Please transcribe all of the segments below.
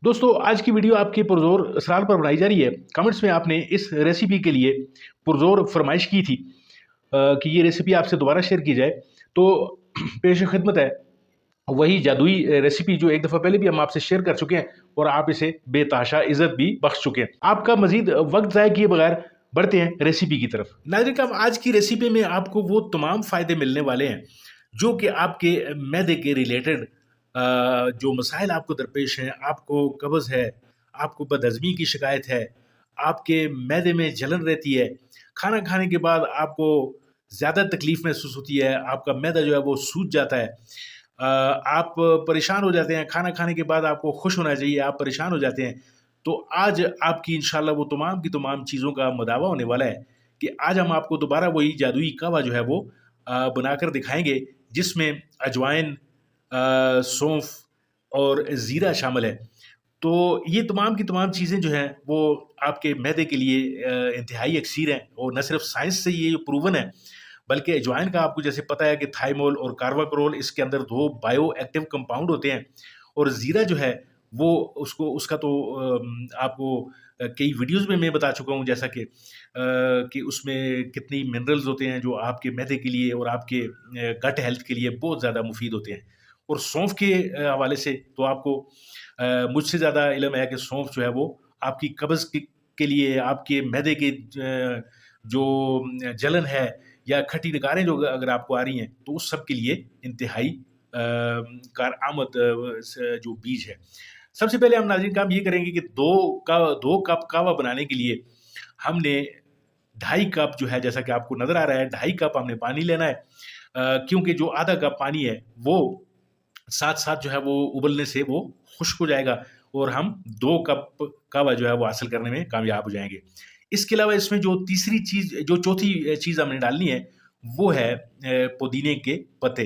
दोस्तों आज की वीडियो आपके पुरजोर असरार पर बनाई जा रही है। कमेंट्स में आपने इस रेसिपी के लिए पुरजोर फरमाइश की थी कि ये रेसिपी आपसे दोबारा शेयर की जाए। तो पेश खिदमत है वही जादुई रेसिपी जो एक दफ़ा पहले भी हम आपसे शेयर कर चुके हैं और आप इसे बेतहाशा इज़्ज़त भी बख्श चुके हैं। आपका मज़ीद वक्त ज़ाय किए बगैर बढ़ते हैं रेसिपी की तरफ। नाज़रीन साहब, आज की रेसिपी में आपको वो तमाम फ़ायदे मिलने वाले हैं जो कि आपके मैदे के रिलेटेड जो मसाइल आपको दरपेश हैं, आपको कब्ज़ है, आपको बदहज़मी की शिकायत है, आपके मैदे में जलन रहती है, खाना खाने के बाद आपको ज़्यादा तकलीफ़ महसूस होती है, आपका मैदा जो है वो सूज जाता है, आप परेशान हो जाते हैं, खाना खाने के बाद आपको खुश होना चाहिए, आप परेशान हो जाते हैं। तो आज आपकी इंशाल्लाह वो तमाम की तमाम चीज़ों का मदावा होने वाला है कि आज हम आपको दोबारा वही जादुई कहवा जो है वो बनाकर दिखाएँगे, जिसमें अजवाइन, सौंफ और ज़ीरा शामिल है। तो ये तमाम की तमाम चीज़ें जो हैं वो आपके मैदे के लिए इंतहाई अक्सीर हैं और न सिर्फ साइंस से ये प्रूवन है, बल्कि अजवाइन का आपको जैसे पता है कि थाइमोल और कार्बाक्रोल इसके अंदर 2 बायो एक्टिव कंपाउंड होते हैं और ज़ीरा जो है वो उसका तो आपको कई वीडियोज़ में मैं बता चुका हूँ जैसा कि उसमें कितनी मिनरल्स होते हैं जो आपके मैदे के लिए और आपके गट हेल्थ के लिए बहुत ज़्यादा मुफीद होते हैं। और सौंफ के हवाले से तो आपको मुझसे ज़्यादा इल्म है कि सौंफ जो है वो आपकी कब्ज़ के लिए, आपके मैदे के जो जलन है या खट्टी डकारें जो अगर आपको आ रही हैं, तो उस सब के लिए इंतहाई कारआमद जो बीज है। सबसे पहले हम नाज़रीन काम ये करेंगे कि 2 कप कहवा बनाने के लिए हमने 2.5 कप जो है, जैसा कि आपको नज़र आ रहा है, 2.5 कप हमने पानी लेना है। क्योंकि जो आधा कप पानी है वो साथ-साथ जो है वो उबलने से वो खुश्क हो जाएगा और हम 2 कप कहवा जो है वो हासिल करने में कामयाब हो जाएँगे। इसके अलावा इसमें जो चौथी चीज़ हमने डालनी है, वो है पुदीने के पत्ते।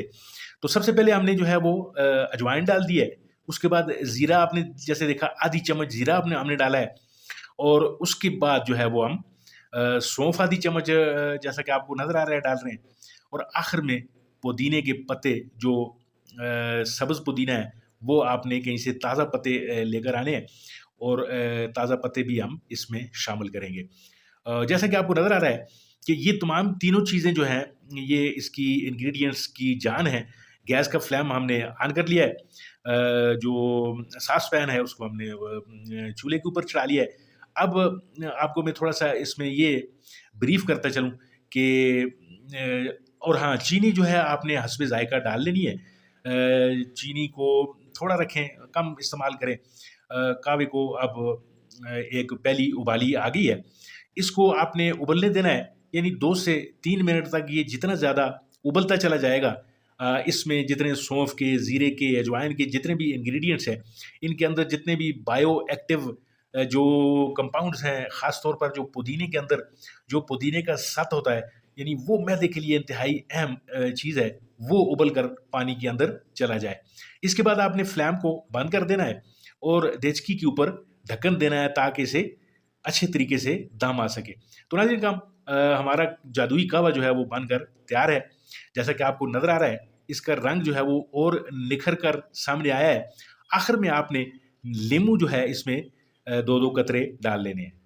तो सबसे पहले हमने जो है वो अजवाइन डाल दी है, उसके बाद ज़ीरा आपने जैसे देखा आधी चम्मच ज़ीरा हमने डाला है और उसके बाद जो है वो हम सौंफ आधी चम्मच जैसा कि आपको नज़र आ रहा है डाल रहे हैं और आखिर में पुदीने के पत्ते जो सब्ज़ पुदीना है, वो आपने कहीं से ताज़ा पत्ते लेकर आने हैं और ताज़ा पत्ते भी हम इसमें शामिल करेंगे। जैसा कि आपको नज़र आ रहा है कि ये तमाम तीनों चीज़ें जो हैं, ये इसकी इंग्रीडिएंट्स की जान है। गैस का फ्लेम हमने ऑन कर लिया है। जो सास पैन है उसको हमने चूल्हे के ऊपर चढ़ा लिया है। अब आपको मैं थोड़ा-सा इसमें ये ब्रीफ़ करता चलूँ कि और हाँ, चीनी जो है आपने हस्बे ज़ायक़ा डाल लेनी है। चीनी को थोड़ा रखें, कम इस्तेमाल करें। कहवे को अब एक पहली उबाली आ गई है, इसको आपने उबलने देना है, यानी 2 से 3 मिनट तक ये जितना ज़्यादा उबलता चला जाएगा, इसमें जितने सौंफ के, ज़ीरे के, अजवाइन के जितने भी इंग्रीडिएंट्स हैं, इनके अंदर जितने भी बायो एक्टिव जो कंपाउंड्स हैं, ख़ास तौर पर जो पुदीने के अंदर जो पुदीने का सत होता है, यानी वो मैदे के लिए इंतहाई अहम चीज़ है, वो उबल कर पानी के अंदर चला जाए। इसके बाद आपने फ्लेम को बंद कर देना है और देचकी के ऊपर ढक्कन देना है ताकि इसे अच्छे तरीके से दम आ सके। तो नाज़रीन काम हमारा जादुई कहवा जो है वो बनकर तैयार है। जैसा कि आपको नज़र आ रहा है, इसका रंग जो है वो और निखर कर सामने आया है। आखिर में आपने नींबू जो है इसमें 2-2 कतरे डाल लेने हैं।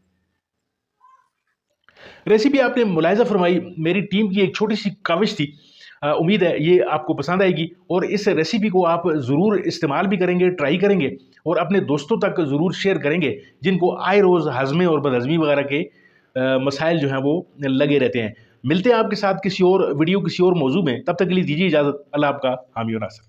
रेसिपी आपने मुलाहिज़ा फरमाई, मेरी टीम की एक छोटी-सी काविश थी। उम्मीद है ये आपको पसंद आएगी और इस रेसिपी को आप ज़रूर इस्तेमाल भी करेंगे, ट्राई करेंगे और अपने दोस्तों तक ज़रूर शेयर करेंगे, जिनको आए रोज़ हज़मे और बदहज़मी वगैरह के मसाइल जो हैं वो लगे रहते हैं। मिलते हैं आपके साथ किसी और वीडियो, किसी और मौज़ू में, तब तक के लिए दीजिए इजाज़त। अल्लाह आपका हामी और नासिर।